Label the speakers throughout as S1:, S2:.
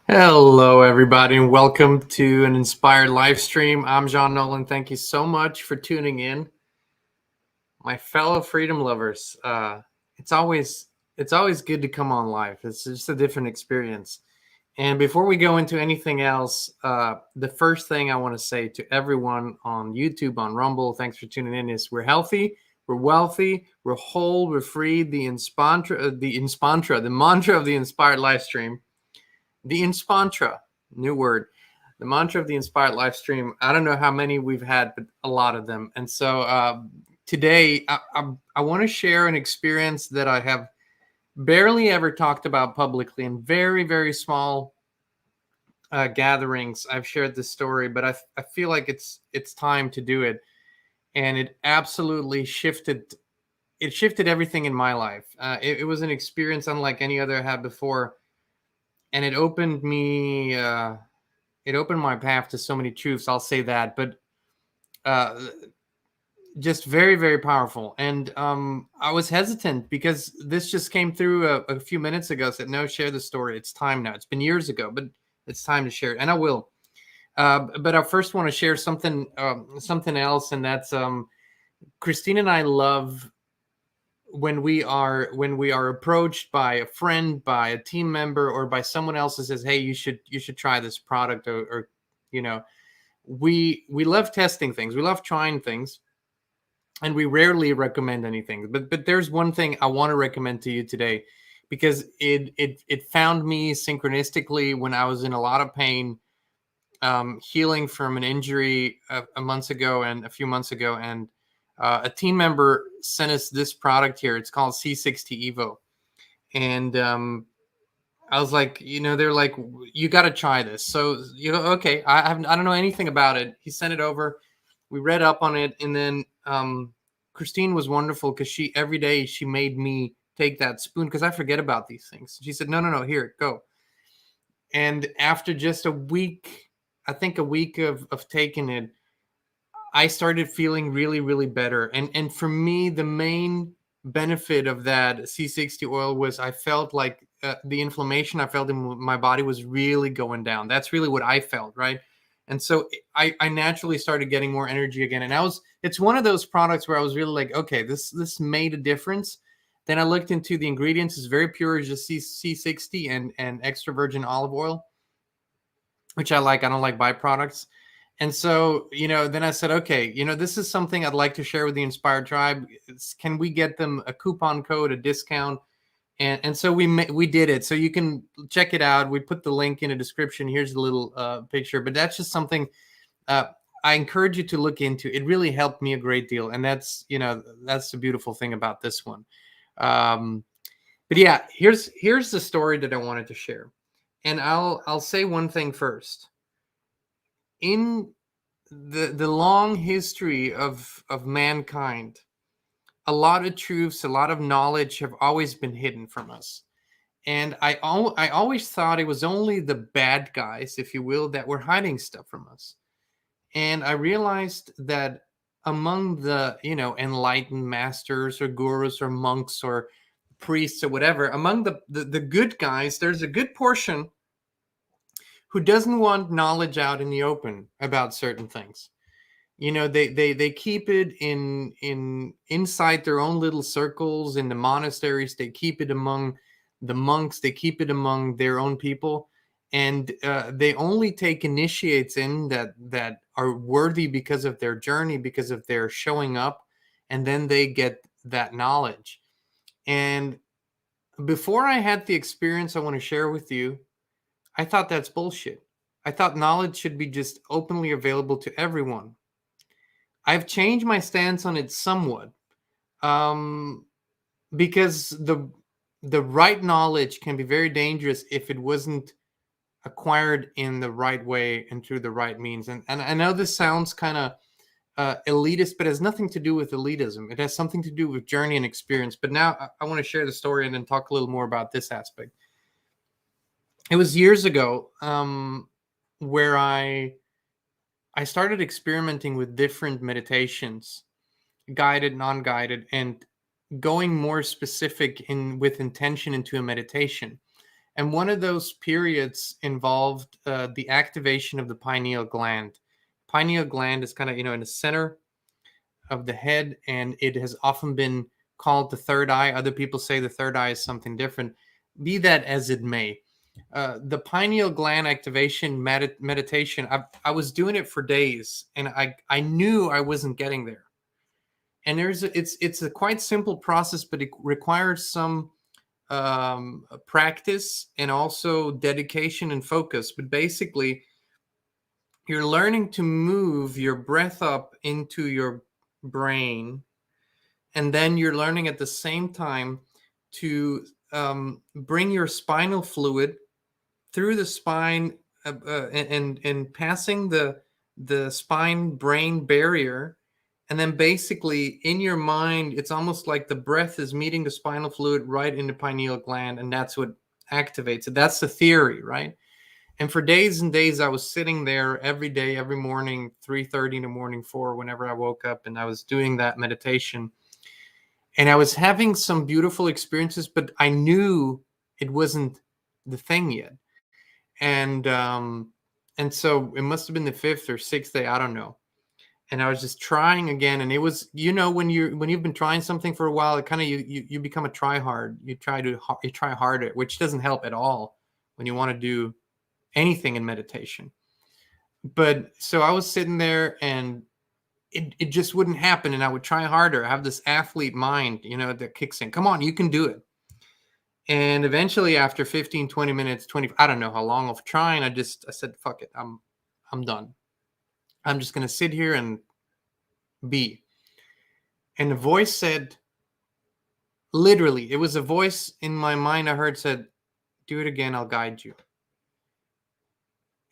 S1: Hello, everybody, and welcome to an inspired live stream. I'm John Nolan. Thank you so much for tuning in, my fellow freedom lovers. It's always good to come on live. It's just a different experience. And before we go into anything else, the first thing I want to say to everyone on YouTube, on Rumble, thanks for tuning in, is we're healthy, we're wealthy, we're whole, we're free. The mantra of the inspired live stream. The inspantra, new word. The mantra of the inspired live stream. I don't know how many we've had, but a lot of them. And so today, I want to share an experience that I have barely ever talked about publicly in very, very small gatherings. I've shared this story, but I feel like it's time to do it. And it absolutely shifted. It shifted everything in my life. It was an experience unlike any other I had before, and it opened me. It opened my path to so many truths. I'll say that, but uh, just very, very powerful. And I was hesitant because this just came through a few minutes ago. Said, no, share the story. It's time now. It's been years ago, but it's time to share it, and I will. But I first want to share something else, and that's Christine and I love when we are approached by a friend, by a team member, or by someone else that says, hey, you should try this product, or you know we love testing things, we love trying things, and we rarely recommend anything. But there's one thing I want to recommend to you today, because it found me synchronistically when I was in a lot of pain, healing from an injury a few months ago, and a team member sent us this product here. It's called C60 Evo, and I was like, they're like, you got to try this. So, okay, I don't know anything about it. He sent it over. We read up on it, and then Christine was wonderful because every day she made me take that spoon because I forget about these things. She said, no, here, go. And after just a week, I think a week of taking it, I started feeling really, really better. And for me, the main benefit of that C60 oil was I felt like the inflammation I felt in my body was really going down. That's really what I felt, right? And so I naturally started getting more energy again. And it's one of those products where I was really like, okay, this made a difference. Then I looked into the ingredients. It's very pure, it's just C60 and extra virgin olive oil, which I like. I don't like byproducts. And so, then I said, okay, this is something I'd like to share with the Inspired Tribe. Can we get them a coupon code, a discount? And so we did it. So you can check it out. We put the link in the description. Here's a little picture, but that's just something uh, I encourage you to look into. It really helped me a great deal. And that's the beautiful thing about this one. Um, but yeah, here's the story that I wanted to share. And I'll say one thing first. In the long history of mankind, a lot of truths, a lot of knowledge have always been hidden from us. And I always thought it was only the bad guys, if you will, that were hiding stuff from us. And I realized that among the, enlightened masters or gurus or monks or priests or whatever, among the good guys, there's a good portion who doesn't want knowledge out in the open about certain things. They keep it in inside their own little circles in the monasteries. They keep it among the monks. They keep it among their own people, and they only take initiates in that are worthy because of their journey, because of their showing up, and then they get that knowledge. And before I had the experience I want to share with you, I thought that's bullshit. I thought knowledge should be just openly available to everyone. I've changed my stance on it somewhat, um, because the right knowledge can be very dangerous if it wasn't acquired in the right way and through the right means. And I know this sounds kind of elitist, but it has nothing to do with elitism. It has something to do with journey and experience. But now I want to share the story and then talk a little more about this aspect. It was years ago, where I started experimenting with different meditations, guided, non-guided, and going more specific in with intention into a meditation. And one of those periods involved the activation of the pineal gland. Pineal gland is kind of, in the center of the head, and it has often been called the third eye. Other people say the third eye is something different. Be that as it may, the pineal gland activation meditation, I was doing it for days, and I knew I wasn't getting there. And it's a quite simple process, but it requires some practice and also dedication and focus. But basically, you're learning to move your breath up into your brain, and then you're learning at the same time to bring your spinal fluid through the spine, and passing the spine brain barrier. And then basically in your mind, it's almost like the breath is meeting the spinal fluid right in the pineal gland, and that's what activates it. That's the theory, right? And for days and days, I was sitting there every day, every morning, 3:30 in the morning, 4, whenever I woke up, and I was doing that meditation. And I was having some beautiful experiences, but I knew it wasn't the thing yet. And so it must have been the 5th or 6th day, I don't know. And I was just trying again, and it was, when you've been trying something for a while, it kind of you become a try hard. You try harder, which doesn't help at all when you want to do anything in meditation. But so I was sitting there, and it just wouldn't happen, and I would try harder. I have this athlete mind, that kicks in. Come on, you can do it. And eventually, after 15, 20 minutes, 20, I don't know how long of trying, I said, fuck it, I'm done. I'm just going to sit here and be. And the voice said, literally, it was a voice in my mind I heard said, do it again, I'll guide you.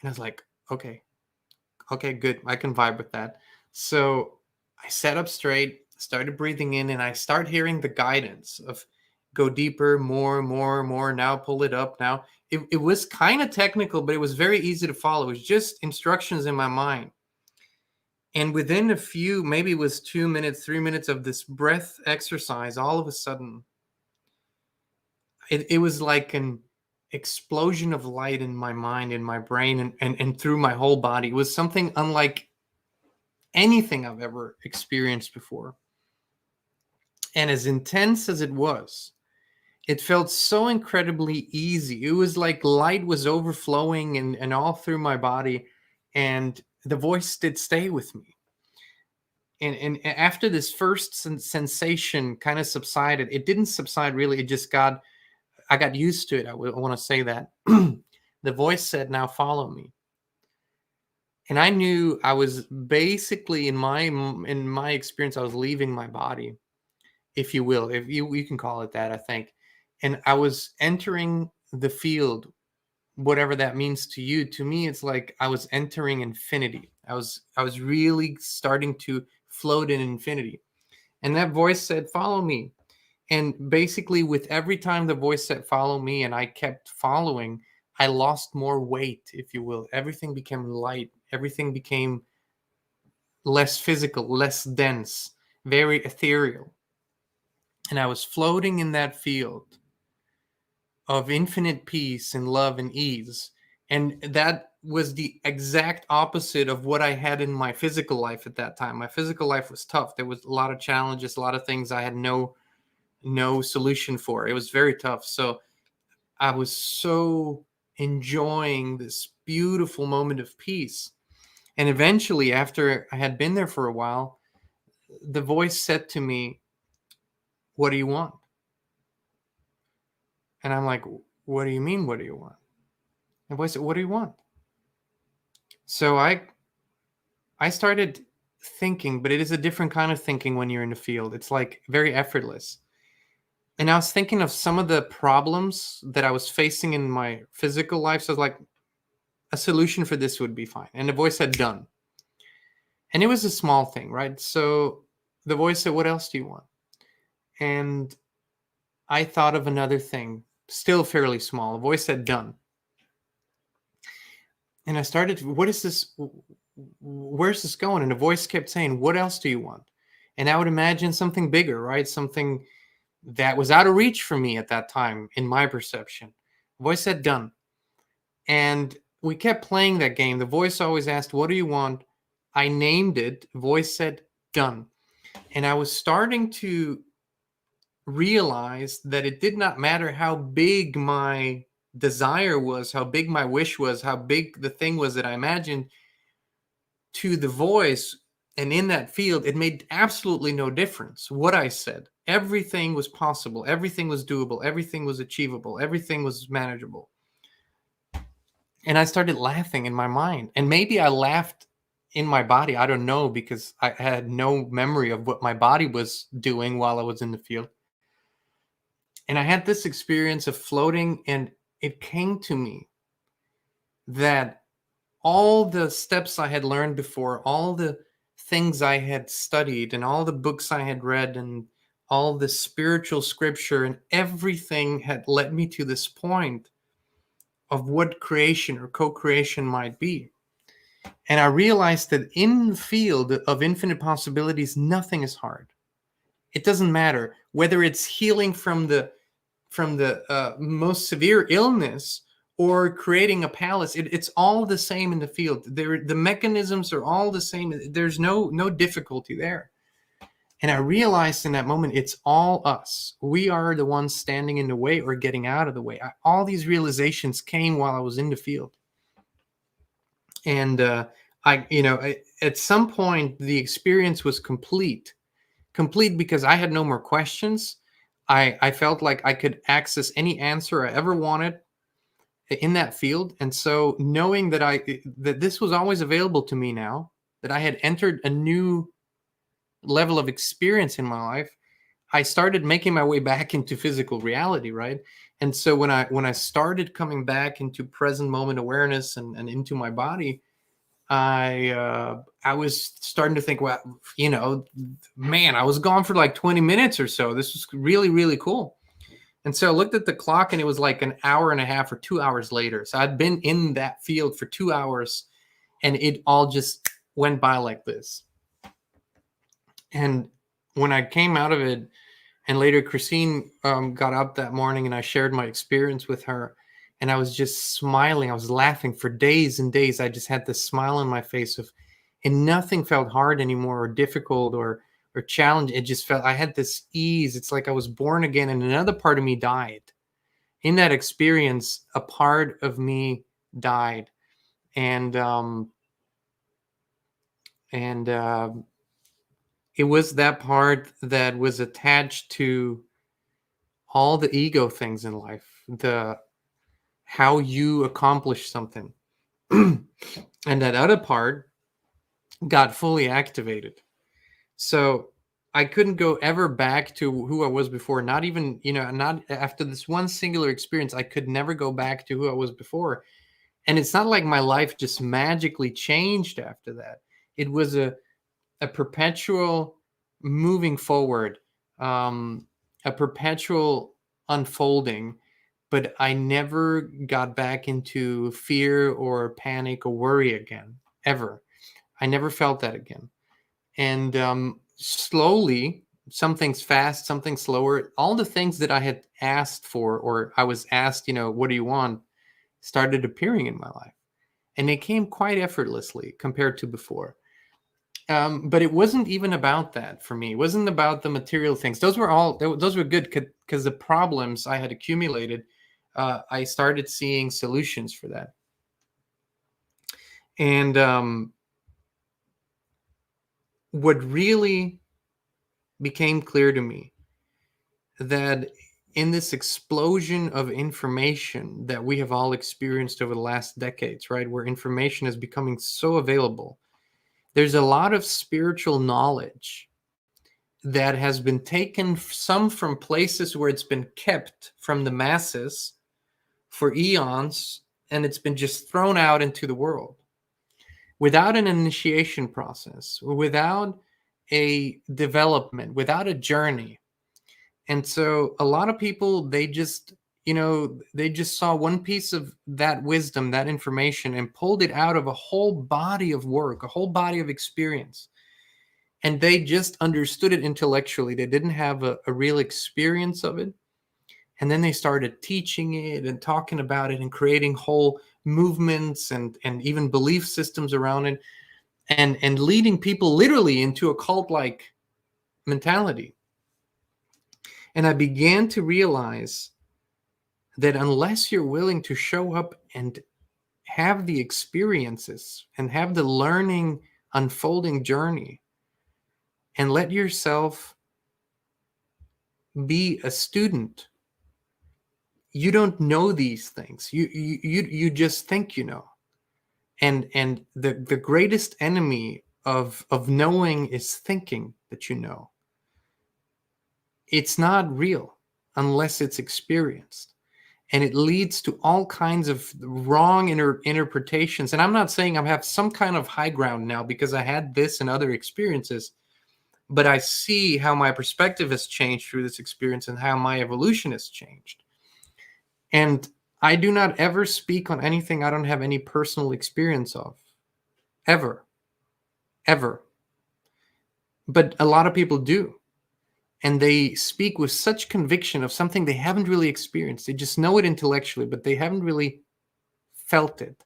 S1: And I was like, okay, good. I can vibe with that. So I sat up straight, started breathing in, and I start hearing the guidance of go deeper, more. Now pull it up. Now it was kind of technical, but it was very easy to follow. It was just instructions in my mind. And within a few, maybe it was 2 minutes, 3 minutes of this breath exercise, all of a sudden, it was like an explosion of light in my mind, in my brain, and through my whole body. It was something unlike anything I've ever experienced before. And as intense as it was, it felt so incredibly easy. It was like light was overflowing and all through my body. And the voice did stay with me. And after this first sensation kind of subsided, it didn't subside really. It just I got used to it. I want to say that. The voice said, now follow me. And I knew I was basically, in my experience, I was leaving my body, if you will. If you can call it that, I think. And I was entering the field, whatever that means to you. To me, it's like I was entering infinity. I was really starting to float in infinity. And that voice said, follow me. And basically, with every time the voice said, follow me, and I kept following, I lost more weight, if you will. Everything became light. Everything became less physical, less dense, very ethereal. And I was floating in that field of infinite peace and love and ease. And that was the exact opposite of what I had in my physical life at that time. My physical life was tough. There was a lot of challenges, a lot of things I had no solution for. It was very tough. So I was so enjoying this beautiful moment of peace. And eventually, after I had been there for a while, the voice said to me, what do you want? And I'm like, what do you mean, what do you want? And the voice said, what do you want? So I started thinking, but it is a different kind of thinking when you're in the field. It's like very effortless. And I was thinking of some of the problems that I was facing in my physical life. So I was like, a solution for this would be fine. And the voice said, done. And it was a small thing, right? So the voice said, what else do you want? And I thought of another thing, still fairly small. The voice said, done. And I started, what is this? Where's this going? And the voice kept saying, what else do you want? And I would imagine something bigger, right? Something that was out of reach for me at that time in my perception. Voice said done. And we kept playing that game. The voice always asked, what do you want? I named it. Voice said done. And I was starting to realize that it did not matter how big my desire was, how big my wish was, how big the thing was that I imagined, to the voice and in that field, it made absolutely no difference what I said. Everything was possible, everything was doable, everything was achievable, everything was manageable. And I started laughing in my mind, and maybe I laughed in my body, I don't know, because I had no memory of what my body was doing while I was in the field. And I had this experience of floating, and it came to me that all the steps I had learned before, all the things I had studied, and all the books I had read, and all the spiritual scripture, and everything had led me to this point of what creation or co-creation might be. And I realized that in the field of infinite possibilities, nothing is hard. It doesn't matter whether it's healing from the most severe illness or creating a palace. It's all the same in the field. The mechanisms are all the same. There's no difficulty there. And I realized in that moment, it's all us. We are the ones standing in the way or getting out of the way. All these realizations came while I was in the field. And at some point, the experience was complete because I had no more questions. I felt like I could access any answer I ever wanted in that field. And so knowing that this was always available to me now, that I had entered a new level of experience in my life, I started making my way back into physical reality, right? And so when I started coming back into present moment awareness and into my body, I was starting to think, well, man, I was gone for like 20 minutes or so. This was really, really cool. And so I looked at the clock, and it was like an hour and a half or 2 hours later. So I'd been in that field for 2 hours, and it all just went by like this. And when I came out of it, and later Christine got up that morning, and I shared my experience with her, and I was just smiling. I was laughing for days and days. I just had this smile on my face and nothing felt hard anymore or difficult or challenging. It just felt, I had this ease. It's like I was born again, and another part of me died. In that experience, a part of me died. And it was that part that was attached to all the ego things in life, how you accomplish something. And that other part got fully activated. So I couldn't go ever back to who I was before. Not even, not after this one singular experience, I could never go back to who I was before. And it's not like my life just magically changed after that. It was a perpetual moving forward, a perpetual unfolding, but I never got back into fear or panic or worry again, ever. I never felt that again. And slowly, some things fast, some things slower, all the things that I had asked for, or I was asked, what do you want, started appearing in my life. And they came quite effortlessly compared to before. But it wasn't even about that for me. It wasn't about the material things. Those were good because the problems I had accumulated, I started seeing solutions for that. And what really became clear to me, that in this explosion of information that we have all experienced over the last decades, right, where information is becoming so available, there's a lot of spiritual knowledge that has been taken, some from places where it's been kept from the masses for eons, and it's been just thrown out into the world without an initiation process, without a development, without a journey. And so a lot of people, they just saw one piece of that wisdom, that information, and pulled it out of a whole body of work, a whole body of experience. And they just understood it intellectually. They didn't have a real experience of it. And then they started teaching it and talking about it and creating whole movements and even belief systems around it, and leading people literally into a cult-like mentality. And I began to realize that unless you're willing to show up and have the experiences and have the learning unfolding journey and let yourself be a student, you don't know these things. You just think you know. And the greatest enemy of knowing is thinking that you know. It's not real unless it's experienced. And it leads to all kinds of wrong interpretations. And I'm not saying I have some kind of high ground now because I had this and other experiences, but I see how my perspective has changed through this experience and how my evolution has changed. And I do not ever speak on anything I don't have any personal experience of. Ever. Ever. But a lot of people do. And they speak with such conviction of something they haven't really experienced. They just know it intellectually, but they haven't really felt it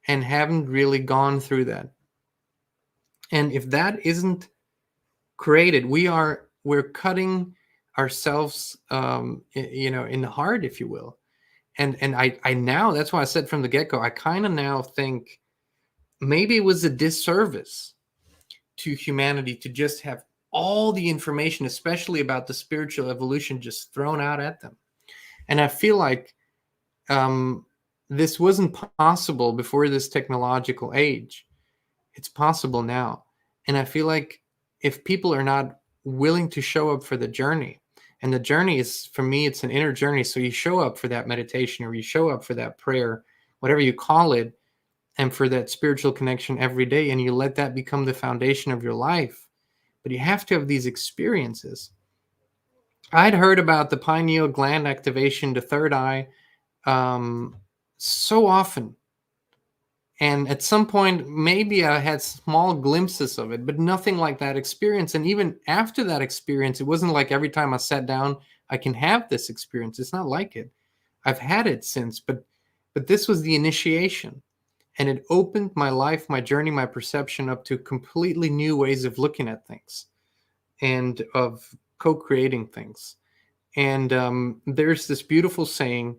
S1: and haven't really gone through that. And if that isn't created, we're cutting ourselves, in the heart, if you will. And I now, that's why I said from the get-go, I kind of now think maybe it was a disservice to humanity to just have all the information, especially about the spiritual evolution, just thrown out at them. And I feel like this wasn't possible before this technological age. It's possible now. And I feel like if people are not willing to show up for the journey, and the journey is, for me, it's an inner journey. So you show up for that meditation, or you show up for that prayer, whatever you call it, and for that spiritual connection every day, and you let that become the foundation of your life. But you have to have these experiences. I'd heard about the pineal gland activation, the third eye, so often. And at some point, maybe I had small glimpses of it, but nothing like that experience. And even after that experience, it wasn't like every time I sat down, I can have this experience. It's not like it. I've had it since, but this was the initiation. And it opened my life, my journey, my perception up to completely new ways of looking at things and of co-creating things. And there's this beautiful saying,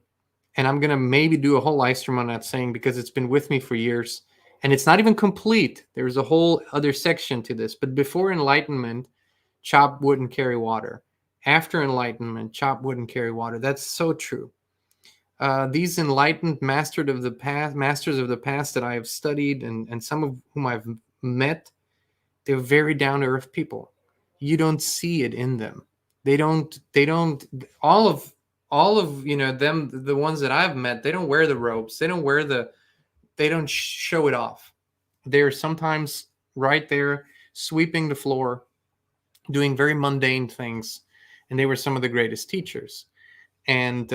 S1: and I'm going to maybe do a whole live stream on that saying because it's been with me for years. And it's not even complete. There's a whole other section to this. But before enlightenment, chop wood and carry water. After enlightenment, chop wood and carry water. That's so true. These enlightened masters of the past that I have studied and some of whom I've met, they're very down-to-earth people. You don't see it in them. They don't all of them, the ones that I've met, they don't wear the robes. They don't show it off. They're sometimes right there sweeping the floor, doing very mundane things, and they were some of the greatest teachers. And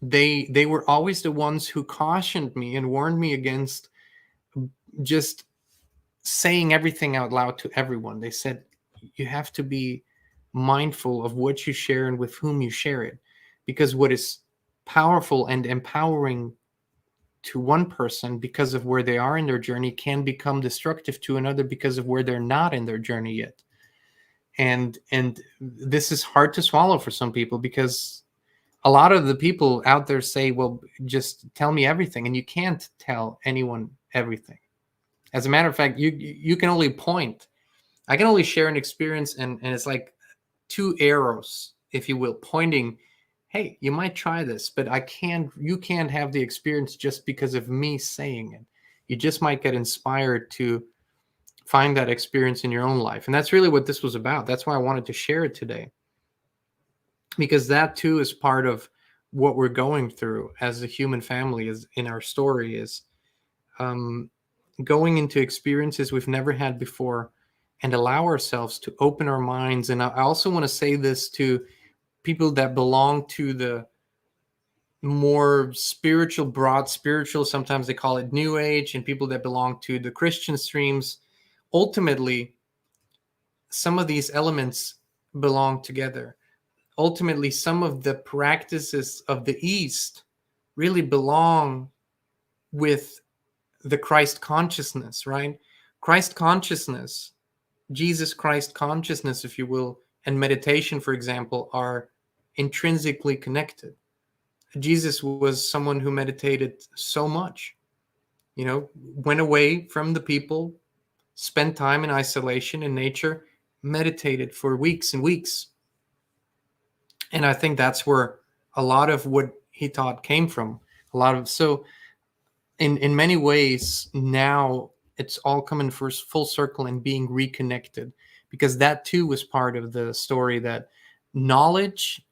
S1: they were always the ones who cautioned me and warned me against just saying everything out loud to everyone. They said, you have to be mindful of what you share and with whom you share it, because what is powerful and empowering to one person because of where they are in their journey can become destructive to another because of where they're not in their journey yet. And this is hard to swallow for some people, because a lot of the people out there say, well, just tell me everything. And you can't tell anyone everything. As a matter of fact, you can only point. I can only share an experience, and it's like two arrows, if you will, pointing, hey, you might try this, but you can't have the experience just because of me saying it. You just might get inspired to find that experience in your own life. And that's really what this was about. That's why I wanted to share it today, because that too is part of what we're going through as a human family, is in our story, is going into experiences we've never had before and allow ourselves to open our minds. And I also want to say this to people that belong to the more spiritual, broad spiritual, sometimes they call it New Age, and people that belong to the Christian streams. Ultimately, some of these elements belong together. ultimately some of the practices of the East really belong with the Christ consciousness, right? Christ consciousness, Jesus Christ consciousness, if you will, and meditation, for example, are intrinsically connected. Jesus was someone who meditated so much, went away from the people, spent time in isolation in nature, meditated for weeks and weeks. And I think that's where a lot of what he taught came from. So in many ways now it's all coming full circle and being reconnected, because that too was part of the story, that knowledge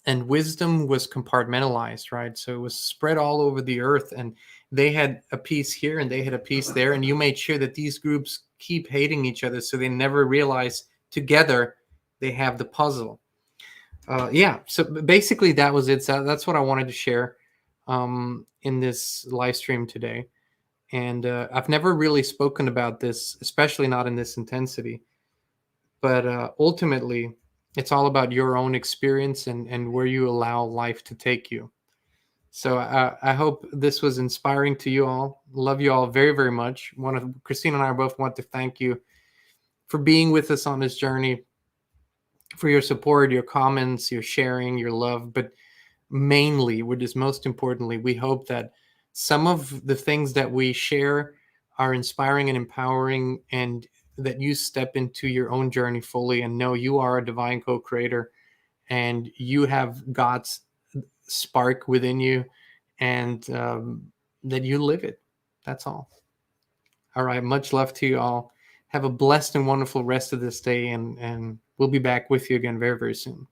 S1: and wisdom was compartmentalized, right? So it was spread all over the earth, and they had a piece here and they had a piece there, and you made sure that these groups keep hating each other so they never realize together they have the puzzle. Yeah, so basically that was it. So that's what I wanted to share in this live stream today. And I've never really spoken about this, especially not in this intensity. But ultimately, it's all about your own experience and where you allow life to take you. So I hope this was inspiring to you all. Love you all very, very much. Christine and I both want to thank you for being with us on this journey, for your support, your comments, your sharing, your love. But mainly, what is most importantly, we hope that some of the things that we share are inspiring and empowering, and that you step into your own journey fully and know you are a divine co-creator and you have God's spark within you, and that you live it. That's all. All right. Much love to you all. Have a blessed and wonderful rest of this day, and we'll be back with you again very, very soon.